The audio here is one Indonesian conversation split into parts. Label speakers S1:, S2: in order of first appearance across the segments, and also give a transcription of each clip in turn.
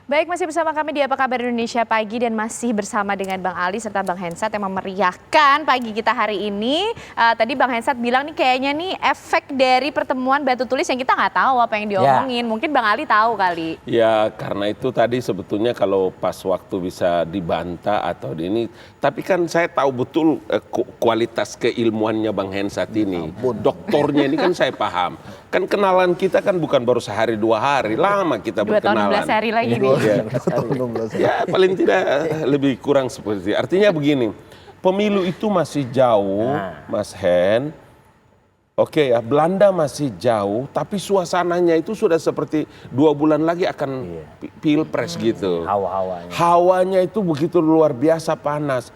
S1: Baik, masih bersama kami di Apa Kabar Indonesia Pagi dan masih bersama dengan Bang Ali serta Bang Hensat yang memeriahkan pagi kita hari ini. Tadi Bang Hensat bilang nih kayaknya nih efek dari pertemuan batu tulis yang kita nggak tahu apa yang diomongin. Mungkin Bang Ali tahu kali.
S2: Ya karena itu tadi sebetulnya kalau pas waktu bisa dibantah atau ini. Tapi kan saya tahu betul kualitas keilmuannya Bang Hensat ini. Doktornya ini kan saya paham. Kan kenalan kita kan bukan baru sehari 2 hari, lama kita berkenalan.
S1: 2 tahun 16 hari lagi nih.
S2: Ya paling tidak lebih kurang seperti itu. Artinya begini, pemilu itu masih jauh, Mas Hen. Oke ya, Belanda masih jauh, tapi suasananya itu sudah seperti 2 bulan lagi akan pilpres gitu. Hawanya itu begitu luar biasa panas.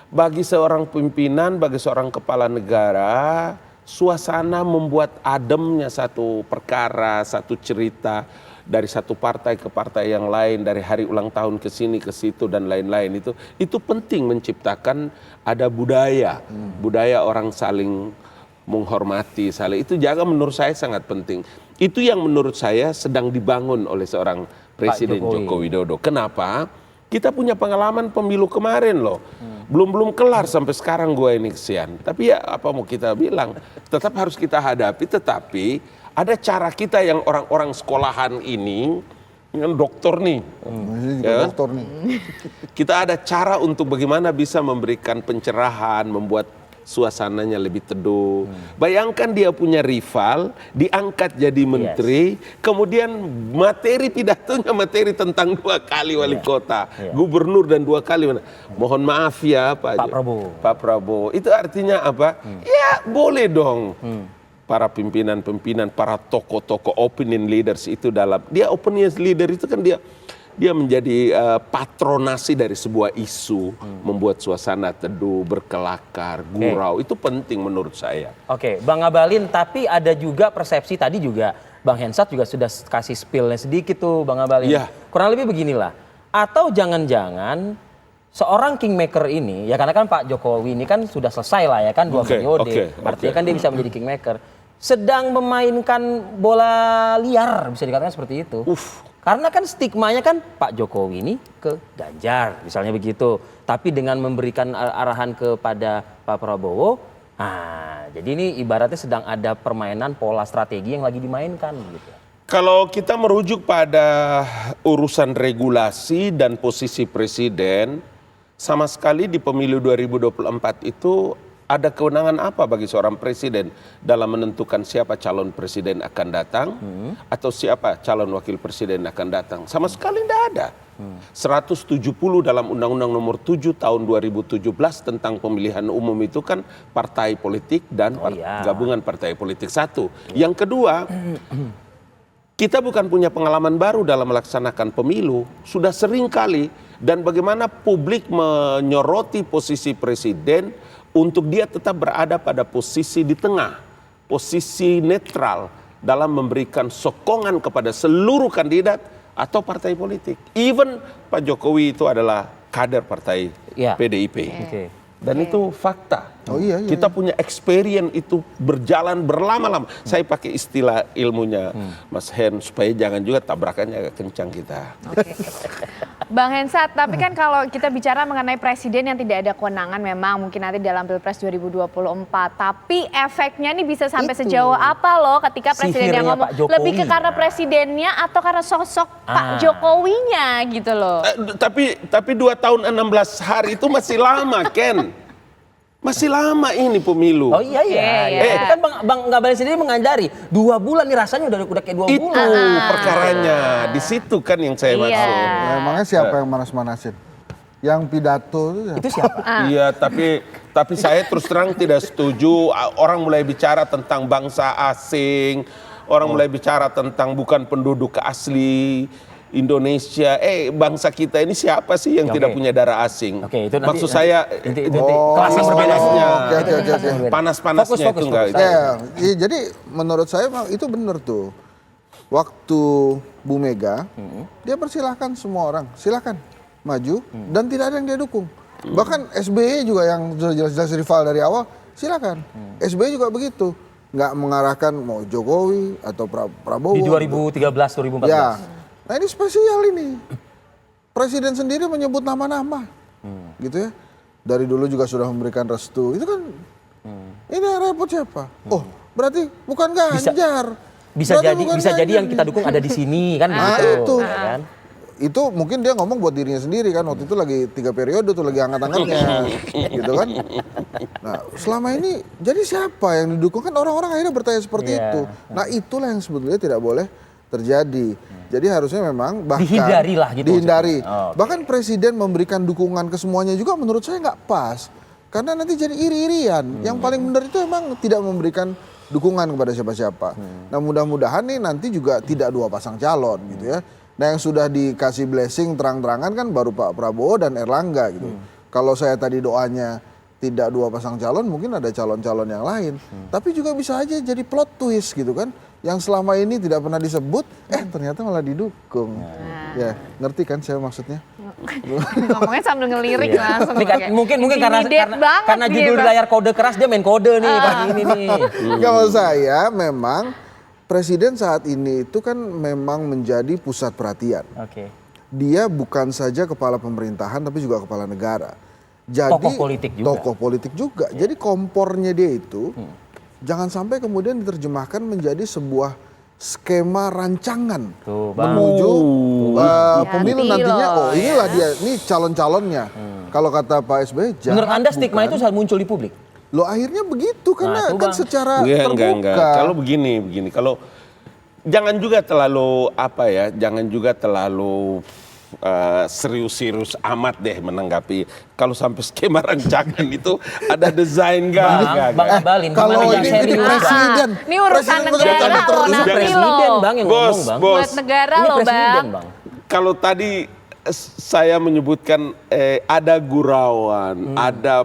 S2: Bagi seorang pimpinan, bagi seorang kepala negara, suasana membuat ademnya satu perkara, satu cerita dari satu partai ke partai yang lain, dari hari ulang tahun ke sini ke situ dan lain-lain itu penting menciptakan ada budaya orang saling menghormati, saling itu jaga menurut saya sangat penting. Itu yang menurut saya sedang dibangun oleh seorang Presiden Joko Widodo. Kenapa? Kita punya pengalaman pemilu kemarin loh. Belum kelar sampai sekarang gue ini kesian. Tapi ya apa mau kita bilang, tetap harus kita hadapi. Tetapi ada cara kita yang orang-orang sekolahan ini, dengan dokter nih. Ya, dokter nih. Kita ada cara untuk bagaimana bisa memberikan pencerahan, membuat suasananya lebih teduh. Bayangkan dia punya rival, diangkat jadi menteri, kemudian materi pidatonya materi tentang 2 kali wali kota, gubernur dan 2 kali. Mohon maaf ya Pak Prabowo. Itu artinya apa? Ya boleh dong. Para pimpinan-pimpinan, para tokoh-tokoh opinion leaders itu dalam dia opinion leader itu kan dia menjadi patronasi dari sebuah isu, membuat suasana teduh, berkelakar, gurau. Itu penting menurut saya.
S3: Oke, Bang Ngabalin, tapi ada juga persepsi tadi juga Bang Hensat juga sudah kasih spill-nya sedikit tuh Bang Ngabalin.
S2: Ya.
S3: Kurang lebih beginilah. Atau jangan-jangan seorang kingmaker ini, ya karena kan Pak Jokowi ini kan sudah selesai lah ya kan 2 periode. Artinya kan dia bisa menjadi kingmaker. Sedang memainkan bola liar, bisa dikatakan seperti itu. Karena kan stigmanya kan Pak Jokowi ini ke Ganjar, misalnya begitu. Tapi dengan memberikan arahan kepada Pak Prabowo, jadi ini ibaratnya sedang ada permainan pola strategi yang lagi dimainkan gitu.
S2: Kalau kita merujuk pada urusan regulasi dan posisi presiden, sama sekali di pemilu 2024 itu ada kewenangan apa bagi seorang presiden dalam menentukan siapa calon presiden akan datang atau siapa calon wakil presiden akan datang? Sama sekali tidak ada. 170 dalam Undang-Undang Nomor 7 Tahun 2017 tentang pemilihan umum itu kan partai politik dan gabungan partai politik satu. Yang kedua, kita bukan punya pengalaman baru dalam melaksanakan pemilu. Sudah sering kali dan bagaimana publik menyoroti posisi presiden untuk dia tetap berada pada posisi di tengah, posisi netral dalam memberikan sokongan kepada seluruh kandidat atau partai politik. Even Pak Jokowi itu adalah kader partai PDIP. Dan itu fakta. Kita punya experience itu berjalan berlama-lama. Saya pakai istilah ilmunya Mas Hen supaya jangan juga tabrakannya agak kencang kita.
S1: Bang Hensat, tapi kan kalau kita bicara mengenai presiden yang tidak ada kewenangan memang mungkin nanti dalam Pilpres 2024. Tapi efeknya nih bisa sampai sejauh apa loh ketika presiden yang ngomong. Lebih ke karena presidennya atau karena sosok Pak Jokowinya gitu loh.
S2: Tapi 2 tahun 16 hari itu masih lama Ken. Masih lama ini pemilu.
S3: Oh iya. Itu kan Bang Ngabalin sendiri mengajari 2 bulan nih rasanya udah kayak 2 bulan.
S2: Itu perkaranya. Di situ kan yang saya maksud.
S4: Emangnya siapa yang manas-manasin? Yang pidato
S3: itu siapa?
S2: Iya, tapi saya terus terang tidak setuju. Orang mulai bicara tentang bangsa asing, orang mulai bicara tentang bukan penduduk asli Indonesia. Bangsa kita ini siapa sih yang tidak punya darah asing?
S3: Itu nanti,
S2: maksud saya
S3: kelas yang berbeda.
S2: Panas-panasnya itu enggak.
S4: Jadi menurut saya itu benar tuh. Waktu Bu Mega, dia persilahkan semua orang, silakan maju dan tidak ada yang dia dukung. Bahkan SBY juga yang sudah jelas-jelas rival dari awal, silakan. SBY juga begitu, nggak mengarahkan mau Jokowi atau Prabowo.
S3: Di 2013, 2014.
S4: Ya. Nah ini spesial ini. Presiden sendiri menyebut nama-nama, gitu ya. Dari dulu juga sudah memberikan restu. Itu kan, ini yang repot siapa? Oh, berarti bukan Ganjar.
S3: Bisa
S4: Berarti
S3: jadi
S4: bukan
S3: bisa jadi
S4: Ganjar
S3: yang kita
S4: nih.
S3: dukung ada di sini kan
S4: Nah,
S3: begitu.
S4: itu.
S3: Ya kan?
S4: Itu mungkin dia ngomong buat dirinya sendiri kan, waktu itu lagi 3 periode tuh lagi angkat-angkatnya gitu kan. Nah selama ini jadi siapa yang didukung, kan orang-orang akhirnya bertanya seperti itu. Nah itulah yang sebetulnya tidak boleh terjadi. Jadi harusnya memang bahkan
S3: Dihindari lah gitu
S4: dihindari.
S3: maksudnya. Oh, oke.
S4: Bahkan presiden memberikan dukungan ke semuanya juga menurut saya nggak pas, karena nanti jadi iri-irian. Yang paling benar itu emang tidak memberikan dukungan kepada siapa-siapa. Nah mudah-mudahan nih nanti juga tidak 2 pasang calon gitu ya. Nah yang sudah dikasih blessing terang-terangan kan baru Pak Prabowo dan Erlangga gitu. Kalau saya tadi doanya tidak 2 pasang calon, mungkin ada calon-calon yang lain. Tapi juga bisa aja jadi plot twist gitu kan. Yang selama ini tidak pernah disebut, ternyata malah didukung. Ya, ngerti kan saya maksudnya?
S1: Ngomongnya sambil ngelirik langsung.
S3: Ini kan,
S1: kayak
S3: mungkin
S1: intimidate banget
S3: karena
S1: dia,
S3: judul
S1: Bang.
S3: layar kode keras dia main kode nih pagi ini nih.
S4: Kalau saya memang presiden saat ini itu kan memang menjadi pusat perhatian.
S3: Oke.
S4: Dia bukan saja kepala pemerintahan tapi juga kepala negara. Jadi
S3: Tokoh politik juga.
S4: Tokoh politik juga. Jadi kompornya dia itu jangan sampai kemudian diterjemahkan menjadi sebuah skema rancangan
S3: Tuh, Bang.
S4: menuju pemilu
S1: Hati-hati
S4: nantinya.
S1: loh,
S4: Oh inilah dia, ini calon-calonnya. Kalau kata Pak SBY,
S3: Menurut Anda stigma
S4: bukan.
S3: itu selalu muncul di publik?
S4: Loh akhirnya begitu karena
S3: tuh,
S4: kan
S3: Bang.
S4: secara
S2: Enggak.
S4: terbuka.
S2: Kalau begini. Kalau jangan juga terlalu jangan juga terlalu serius-serius amat deh menanggapi. Kalau sampai skema rancangan itu ada desain enggak?
S3: Bang Abalin,
S4: Kalau
S3: gimana yang
S4: ini
S3: serius, Bang?
S4: presiden,
S1: Ini urusan
S4: presiden
S1: negara
S4: betul-betul
S1: loh,
S4: terus.
S1: nanti
S3: Presiden,
S1: loh.
S3: Bang, yang
S2: Bos,
S3: ngomong, Bang.
S2: bos.
S1: Buat negara
S3: Ini
S1: loh,
S3: presiden,
S1: Bang.
S3: Bang.
S2: Kalau tadi saya menyebutkan ada gurauan, ada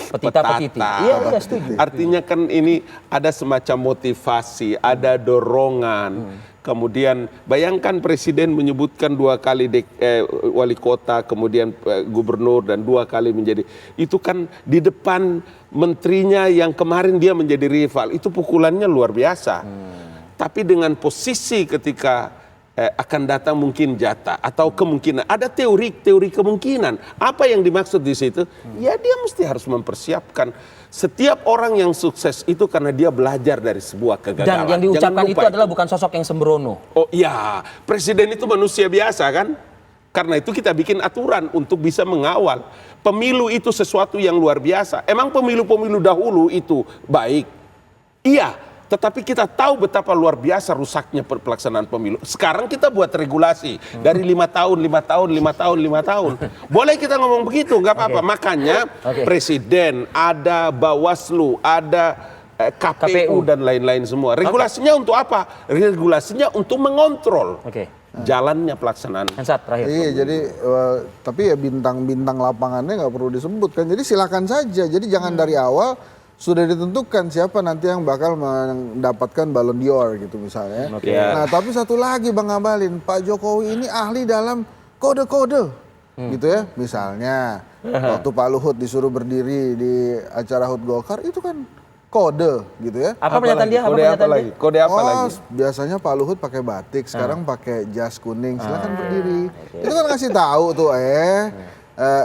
S3: Petita-petiti. Iya, setuju.
S2: Artinya kan ini ada semacam motivasi, ada dorongan. Kemudian bayangkan presiden menyebutkan 2 kali wali kota, kemudian gubernur dan 2 kali menjadi. Itu kan di depan menterinya yang kemarin dia menjadi rival. Itu pukulannya luar biasa. Tapi dengan posisi ketika akan datang mungkin jatah atau kemungkinan ada teori kemungkinan. Apa yang dimaksud di situ? Ya dia mesti harus mempersiapkan. Setiap orang yang sukses itu karena dia belajar dari sebuah kegagalan.
S3: Dan yang diucapkan
S2: Jangan
S3: itu
S2: lupa
S3: adalah bukan sosok yang sembrono.
S2: Oh iya, presiden itu manusia biasa kan? Karena itu kita bikin aturan untuk bisa mengawal. Pemilu itu sesuatu yang luar biasa. Emang pemilu-pemilu dahulu itu baik? Iya. Tetapi kita tahu betapa luar biasa rusaknya pelaksanaan pemilu. Sekarang kita buat regulasi dari 5 tahun. Boleh kita ngomong begitu, nggak apa-apa. Makanya presiden, ada Bawaslu, ada KPU dan lain-lain semua. Regulasinya untuk apa? Regulasinya untuk mengontrol jalannya pelaksanaan.
S3: Hensat terakhir.
S4: Iya, jadi tapi ya bintang-bintang lapangannya nggak perlu disebutkan. Jadi silakan saja. Jadi jangan dari awal sudah ditentukan siapa nanti yang bakal mendapatkan Ballon d'Or gitu misalnya. Nah tapi satu lagi Bang Abalin, Pak Jokowi ini ahli dalam kode-kode gitu ya. Misalnya waktu Pak Luhut disuruh berdiri di acara HUT Golkar itu kan kode gitu ya.
S3: Apa pernyataan dia?
S2: Kode apa lagi?
S4: Biasanya Pak Luhut pakai batik, sekarang pakai jas kuning. Silakan berdiri. Itu kan ngasih tahu tuh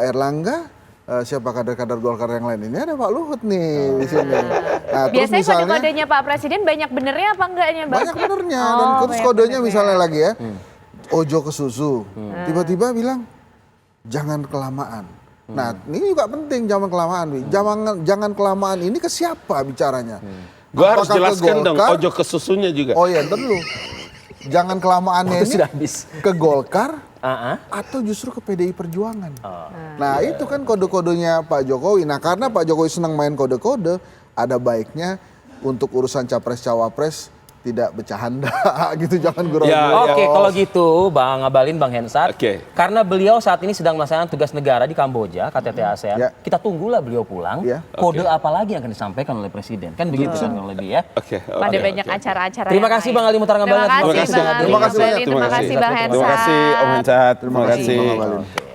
S4: Erlangga, siapa kader-kader Golkar yang lain, ini ada Pak Luhut nih di sini. Nah, terus
S1: Biasanya
S4: misalnya
S1: kode-kodenya Pak Presiden banyak benernya apa enggaknya, Bang?
S4: banyak benernya dan terus
S1: banyak
S4: kodenya
S1: benernya.
S4: misalnya lagi ya, ojo ke susu, tiba-tiba bilang jangan kelamaan. Nah ini juga penting, jangan kelamaan, Wi. Jangan kelamaan ini ke siapa bicaranya?
S2: Gue harus
S4: Apakah ke
S2: jelaskan dong,
S4: Golkar?
S2: ojo ke susunya juga.
S4: Oh iya, ntar dulu. Jangan kelamaannya
S3: Waktu
S4: ini
S3: sudah habis.
S4: ke Golkar
S3: Ah,
S4: atau justru ke PDI Perjuangan. Nah itu kan kode-kodenya Pak Jokowi. Nah karena Pak Jokowi senang main kode-kode, ada baiknya untuk urusan capres-cawapres tidak bercanda gitu, jangan gurau-gurau.
S2: Ya.
S3: Oke, kalau gitu Bang Abalin, Bang Hensat,
S2: Oke.
S3: karena beliau saat ini sedang melaksanakan tugas negara di Kamboja, KTT ASEAN,
S4: Ya.
S3: kita tunggulah beliau pulang.
S4: Ya.
S3: Kode apa lagi yang akan disampaikan oleh Presiden? Kan begitu kan kurang lebih ya.
S2: Oke.
S1: Pada banyak acara-acara.
S3: Terima
S1: yang
S3: kasih
S1: lain.
S3: Bang Ali Muhtar Ngabalin.
S1: Terima kasih
S4: Terima kasih.
S1: Bang Ali
S4: Terima kasih
S1: Muhtar
S4: banyak.
S1: Ngabalin. Terima kasih Bang
S2: Terima kasih Om Hensat.
S4: Terima kasih Bang Abalin.